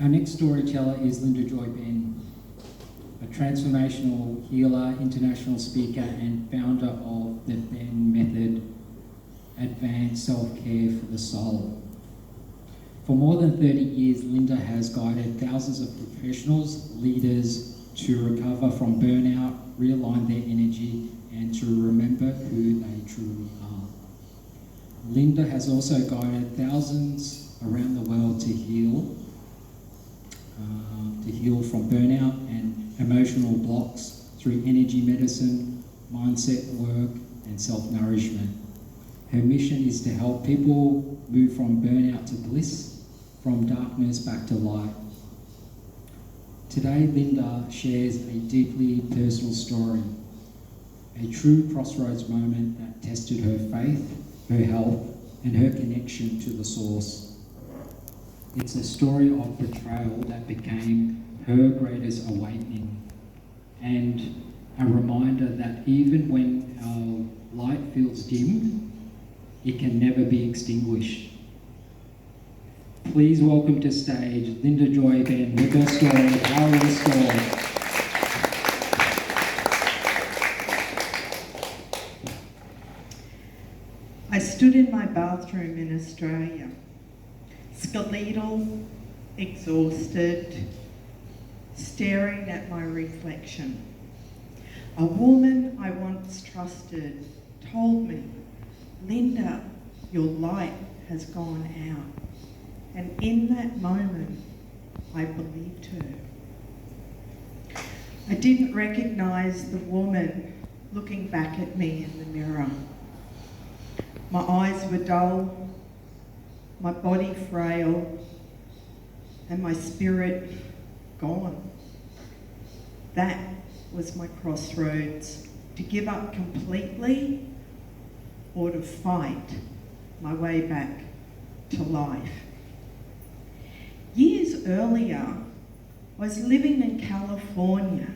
Our next storyteller is Linda Joy Benn, a transformational healer, international speaker, and founder of the BENN Method, Advanced Self-Care for the Soul. For more than 30 years, Linda has guided thousands of professionals, leaders to recover from burnout, realign their energy, and to remember who they truly are. Linda has also guided thousands around the world to heal from burnout and emotional blocks through energy medicine, mindset work, and self-nourishment. Her mission is to help people move from burnout to bliss, from darkness back to light. Today, Linda shares a deeply personal story, a true crossroads moment that tested her faith, her health, and her connection to the source. It's a story of betrayal that became her greatest awakening, and a reminder that even when our light feels dimmed, it can never be extinguished. Please welcome to stage Linda Joy Benn with her story, The Power of Restored. I stood in my bathroom in Australia, skeletal, exhausted, staring at my reflection. A woman I once trusted told me, "Linda, your light has gone out." And in that moment, I believed her. I didn't recognize the woman looking back at me in the mirror. My eyes were dull, my body frail, and my spirit gone. That was my crossroads, to give up completely or to fight my way back to life. Years earlier, I was living in California,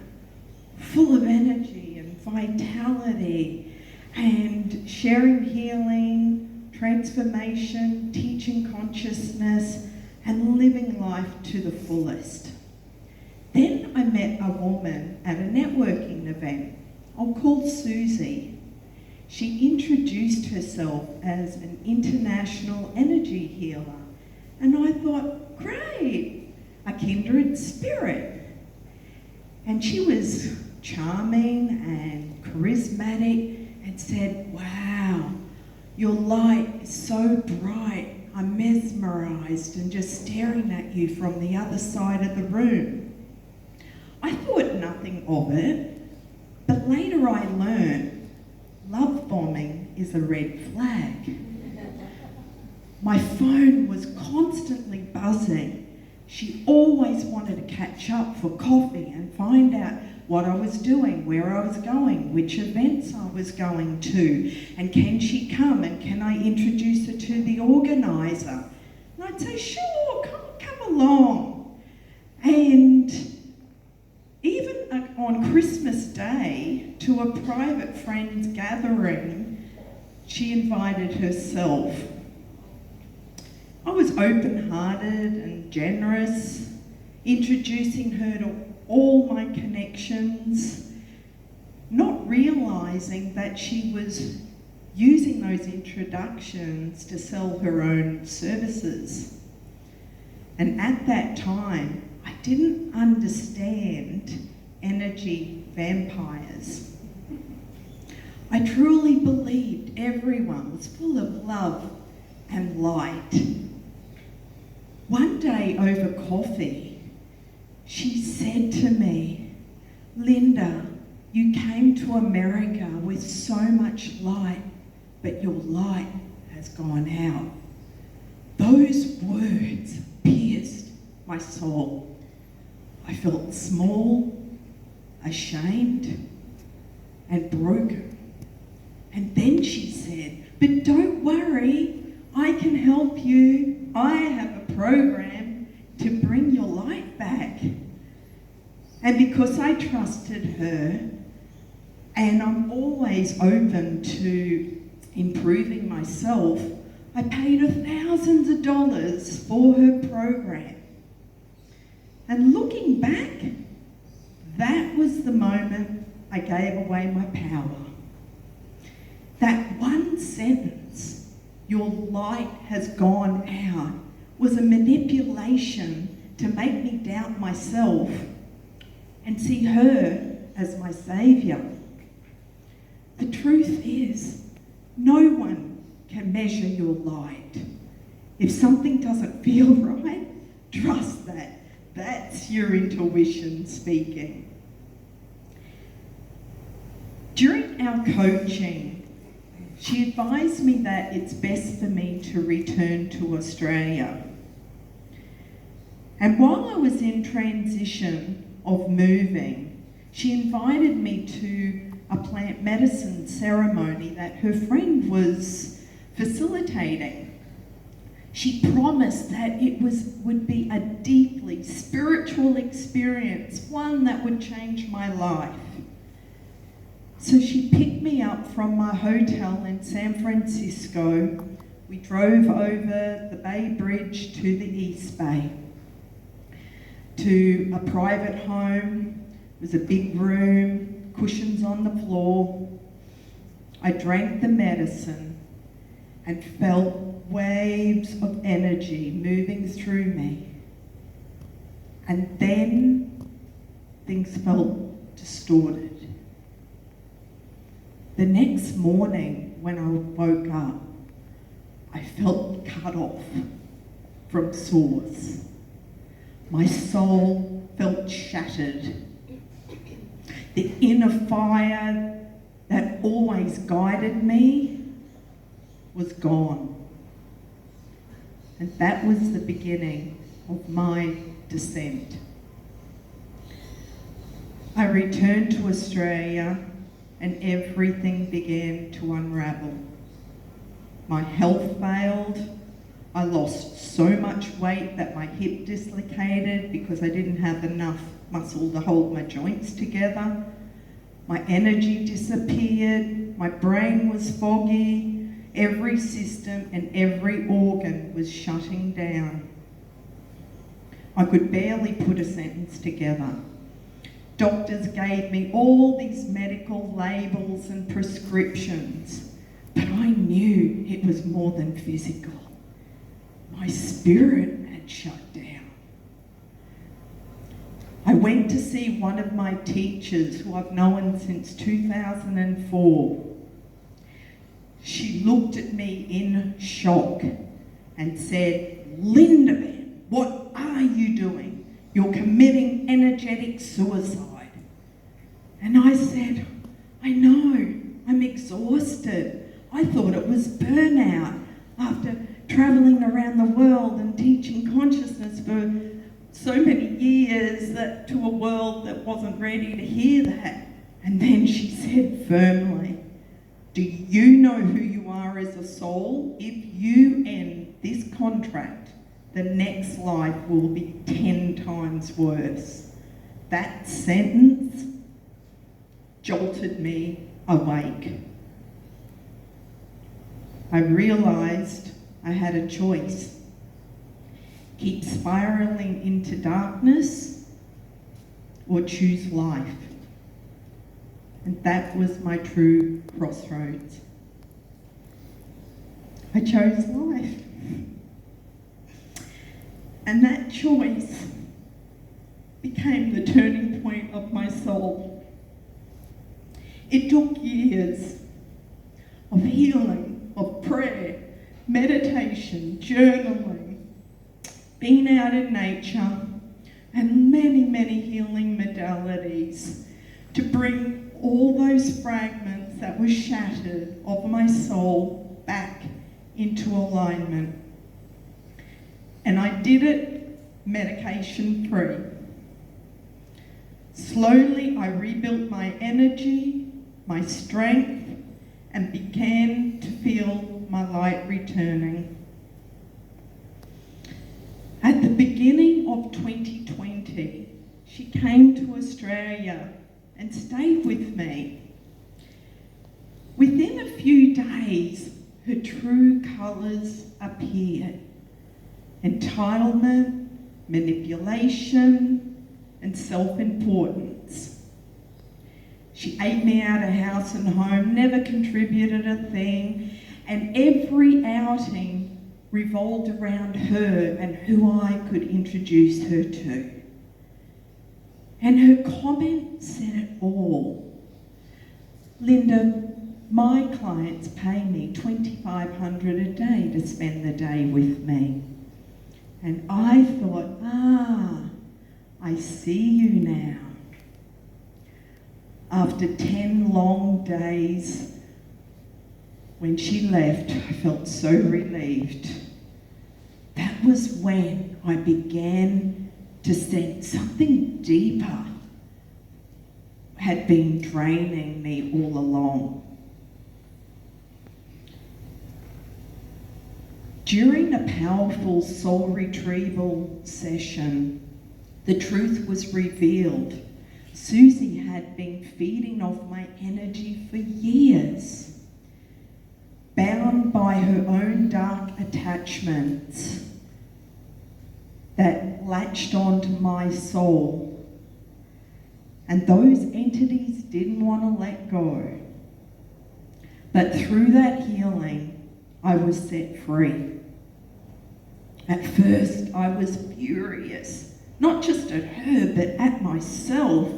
full of energy and vitality, and sharing healing, transformation, teaching consciousness, and living life to the fullest. Then I met a woman at a networking event. I'll call Susie. She introduced herself as an international energy healer, and I thought, great, a kindred spirit. And she was charming and charismatic and said, "Wow, your light is so bright. I'm mesmerized and just staring at you from the other side of the room." I thought nothing of it, but later I learned love bombing is a red flag. My phone was constantly buzzing. She always wanted to catch up for coffee and find out what I was doing, where I was going, which events I was going to, and can she come, and can I introduce her to the organizer? And I'd say, sure, come along. And even on Christmas Day, to a private friend's gathering, she invited herself. I was open-hearted and generous, introducing her to all my connections, not realising that she was using those introductions to sell her own services. And at that time, I didn't understand energy vampires. I truly believed everyone was full of love and light. One day over coffee, she said to me, "Linda, you came to America with so much light, but your light has gone out." Those words pierced my soul. I felt small, ashamed, and broken. And then she said, "But don't worry, I can help you. I have a program to bring your light back." And because I trusted her, and I'm always open to improving myself, I paid her thousands of dollars for her program. And looking back, that was the moment I gave away my power. That one sentence, "Your light has gone out," was a manipulation to make me doubt myself and see her as my saviour. The truth is, no one can measure your light. If something doesn't feel right, trust that. That's your intuition speaking. During our coaching, she advised me that it's best for me to return to Australia. And while I was in transition of moving, she invited me to a plant medicine ceremony that her friend was facilitating. She promised that it would be a deeply spiritual experience, one that would change my life. So she picked me up from my hotel in San Francisco. We drove over the Bay Bridge to the East Bay, to a private home. It was a big room, cushions on the floor. I drank the medicine and felt waves of energy moving through me. And then things felt distorted. The next morning when I woke up, I felt cut off from source. My soul felt shattered. The inner fire that always guided me was gone. And that was the beginning of my descent. I returned to Australia and everything began to unravel. My health failed. I lost so much weight that my hip dislocated because I didn't have enough muscle to hold my joints together. My energy disappeared. My brain was foggy. Every system and every organ was shutting down. I could barely put a sentence together. Doctors gave me all these medical labels and prescriptions, but I knew it was more than physical. My spirit had shut down. I went to see one of my teachers who I've known since 2004. She looked at me in shock and said, "Linda Benn, what are you doing? You're committing energetic suicide." And I said, "I know, I'm exhausted. I thought it was burnout after travelling around the world and teaching consciousness for so many years that to a world that wasn't ready to hear that." And then she said firmly, "Do you know who you are as a soul? If you end this contract, the next life will be 10 times worse." That sentence jolted me awake. I realised I had a choice. Keep spiralling into darkness or choose life. And that was my true crossroads. I chose life. And that choice became the turning point of my soul. It took years of healing, of prayer, meditation, journaling, being out in nature, and many, many healing modalities to bring all those fragments that were shattered of my soul back into alignment. And I did it medication-free. Slowly, I rebuilt my energy, my strength, and began to feel my light returning. At the beginning of 2020, she came to Australia and stayed with me. Within a few days, her true colours appeared. Entitlement, manipulation, and self-importance. She ate me out of house and home, never contributed a thing, and every outing revolved around her and who I could introduce her to. And her comment said it all. Linda, my clients pay me $2,500 a day to spend the day with me. And I thought, I see you now. After 10 long days, when she left, I felt so relieved. That was when I began to sense something deeper had been draining me all along. During a powerful soul retrieval session, the truth was revealed. Susie had been feeding off my energy for years, bound by her own dark attachments that latched onto my soul. And those entities didn't want to let go. But through that healing, I was set free. At first, I was furious, not just at her, but at myself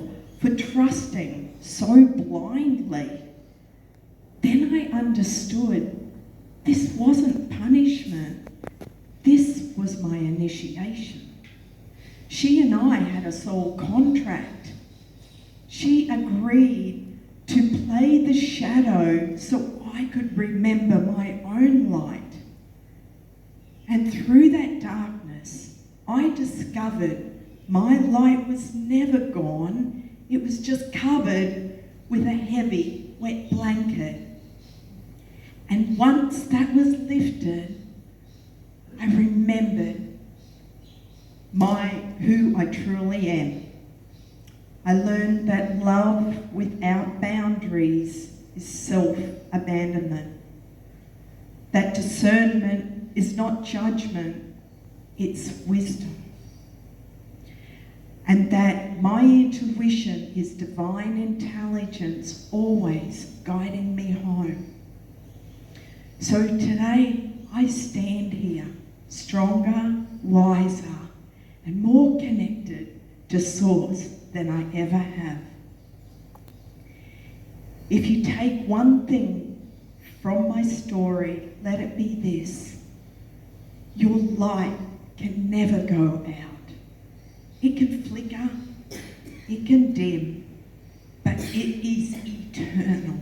for trusting so blindly. Then I understood this wasn't punishment. This was my initiation. She and I had a soul contract. She agreed to play the shadow so I could remember my own light. And through that darkness, I discovered my light was never gone. It was just covered with a heavy, wet blanket. And once that was lifted, I remembered who I truly am. I learned that love without boundaries is self-abandonment. That discernment is not judgment, it's wisdom. And that my intuition is divine intelligence always guiding me home. So today I stand here stronger, wiser, and more connected to Source than I ever have. If you take one thing from my story, let it be this. Your light can never go out. It can flicker, it can dim, but it is eternal.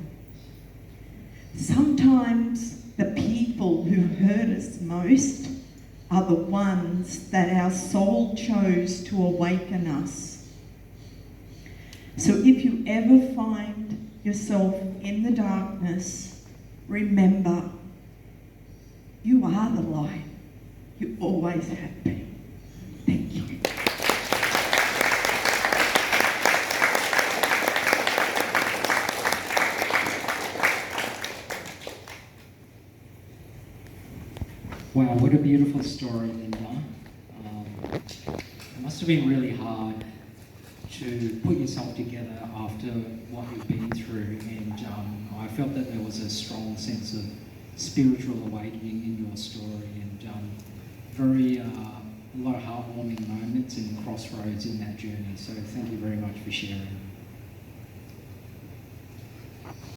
Sometimes the people who hurt us most are the ones that our soul chose to awaken us. So if you ever find yourself in the darkness, remember, you are the light. You always have been. Thank you. Wow, what a beautiful story, Linda. It must have been really hard to put yourself together after what you've been through, and I felt that there was a strong sense of spiritual awakening in your story, and a lot of heartwarming moments and crossroads in that journey. So thank you very much for sharing.